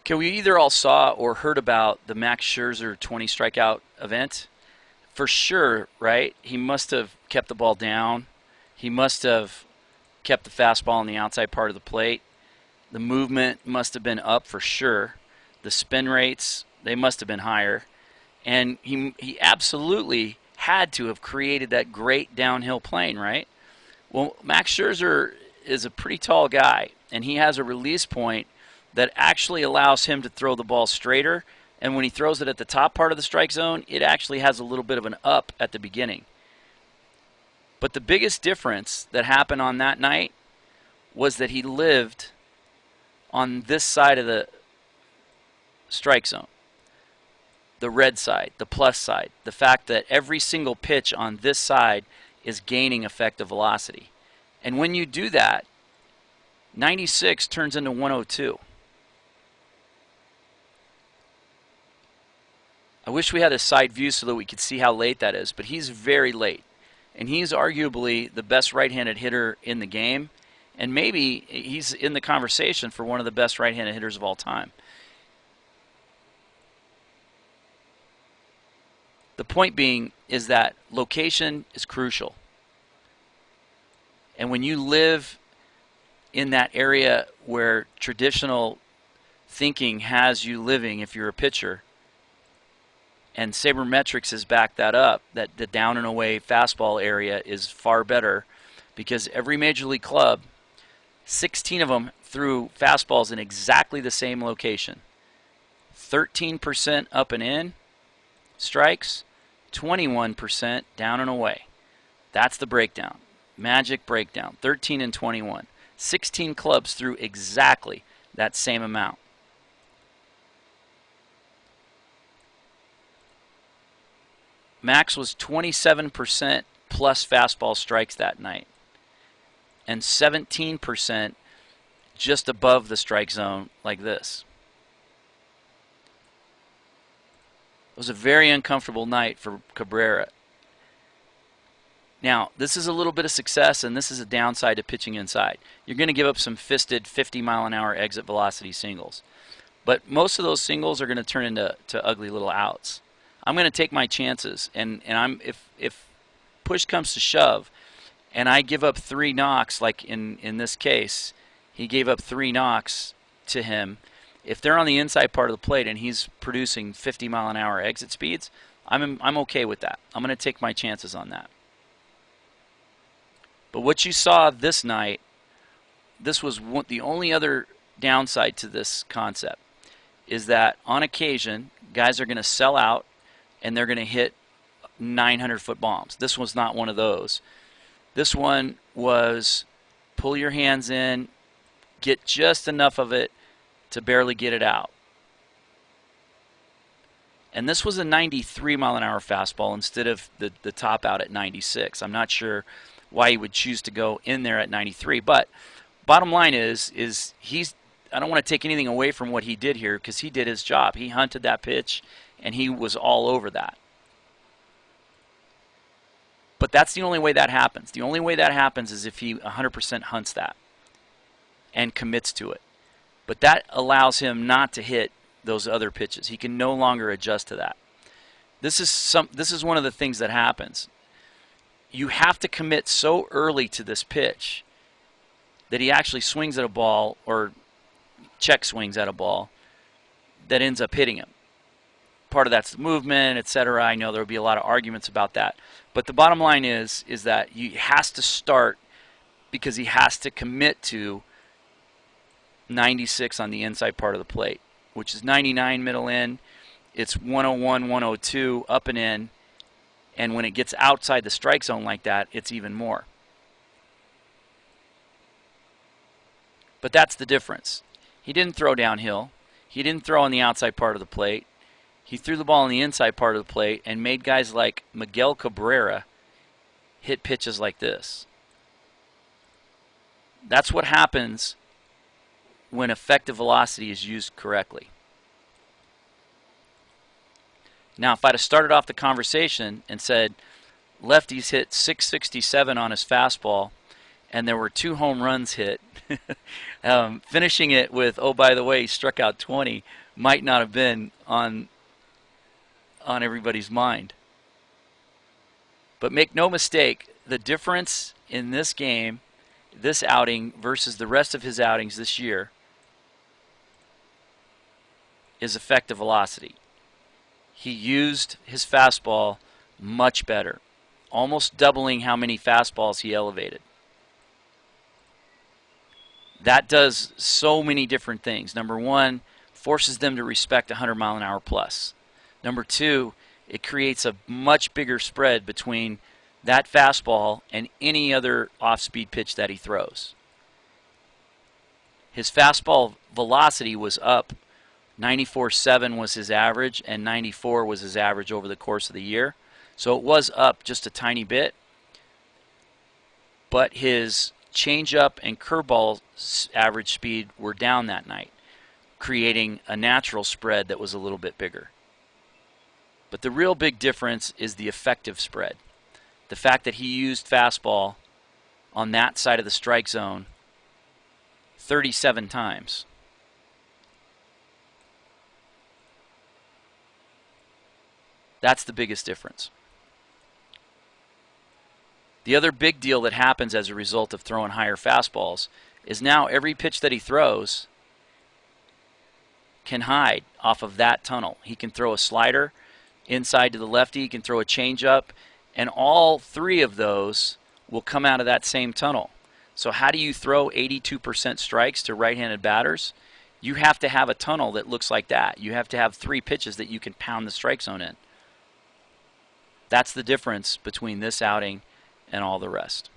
Okay, we either all saw or heard about the Max Scherzer 20 strikeout event. For sure, right? He must have kept the ball down. He must have kept the fastball on the outside part of the plate. The movement must have been up for sure. The spin rates, they must have been higher. And he absolutely had to have created that great downhill plane, right? Well, Max Scherzer is a pretty tall guy, and he has a release point that actually allows him to throw the ball straighter. And when he throws it at the top part of the strike zone, it actually has a little bit of an up at the beginning. But the biggest difference that happened on that night was that he lived on this side of the strike zone, the red side, the plus side, the fact that every single pitch on this side is gaining effective velocity. And when you do that, 96 turns into 102. I wish we had a side view so that we could see how late that is, but he's very late. And he's arguably the best right-handed hitter in the game, and maybe he's in the conversation for one of the best right-handed hitters of all time. The point being is that location is crucial. And when you live in that area where traditional thinking has you living if you're a pitcher, and sabermetrics has backed that up, that the down and away fastball area is far better because every major league club, 16 of them threw fastballs in exactly the same location. 13% up and in strikes, 21% down and away. That's the breakdown. Magic breakdown. 13 and 21. 16 clubs threw exactly that same amount. Max was 27% plus fastball strikes that night and 17% just above the strike zone like this. It was a very uncomfortable night for Cabrera. Now, this is a little bit of success, and this is a downside to pitching inside. You're going to give up some fisted 50-mile-an-hour exit velocity singles. But most of those singles are going to turn into ugly little outs. I'm going to take my chances, and if push comes to shove, and I give up 3 knocks, like in this case, he gave up 3 knocks to him. If they're on the inside part of the plate and he's producing 50-mile-an-hour exit speeds, I'm okay with that. I'm going to take my chances on that. But what you saw this night, this was the only other downside to this concept, is that on occasion, guys are going to sell out and they're going to hit 900-foot bombs. This was not one of those. This one was pull your hands in, get just enough of it to barely get it out. And this was a 93-mile-an-hour fastball instead of the top out at 96. I'm not sure why he would choose to go in there at 93. But bottom line is he's. I don't want to take anything away from what he did here because he did his job. He hunted that pitch, and he was all over that. But that's the only way that happens. The only way that happens is if he 100% hunts that and commits to it. But that allows him not to hit those other pitches. He can no longer adjust to that. This is one of the things that happens. You have to commit so early to this pitch that he actually swings at a ball or check swings at a ball that ends up hitting him. Part of that's the movement, etc. I know there will be a lot of arguments about that. But the bottom line is that he has to start because he has to commit to 96 on the inside part of the plate, which is 99 middle in. It's 101, 102 up and in. And when it gets outside the strike zone like that, it's even more. But that's the difference. He didn't throw downhill. He didn't throw on the outside part of the plate. He threw the ball on the inside part of the plate and made guys like Miguel Cabrera hit pitches like this. That's what happens when effective velocity is used correctly. Now, if I'd have started off the conversation and said lefties hit 667 on his fastball and there were 2 home runs hit, Finishing it with, oh, by the way, he struck out 20 might not have been on everybody's mind. But make no mistake, the difference in this game, this outing versus the rest of his outings this year is effective velocity. He used his fastball much better, almost doubling how many fastballs he elevated. That does so many different things. Number one, forces them to respect 100 mile an hour plus. Number two, it creates a much bigger spread between that fastball and any other off-speed pitch that he throws. His fastball velocity was up. 94.7 was his average, and 94 was his average over the course of the year. So it was up just a tiny bit. But his changeup and curveball average speed were down that night, creating a natural spread that was a little bit bigger. But the real big difference is the effective spread. The fact that he used fastball on that side of the strike zone 37 times. That's the biggest difference. The other big deal that happens as a result of throwing higher fastballs is now every pitch that he throws can hide off of that tunnel. He can throw a slider inside to the lefty, he can throw a changeup, and all three of those will come out of that same tunnel. So how do you throw 82% strikes to right-handed batters? You have to have a tunnel that looks like that. You have to have three pitches that you can pound the strike zone in. That's the difference between this outing and all the rest.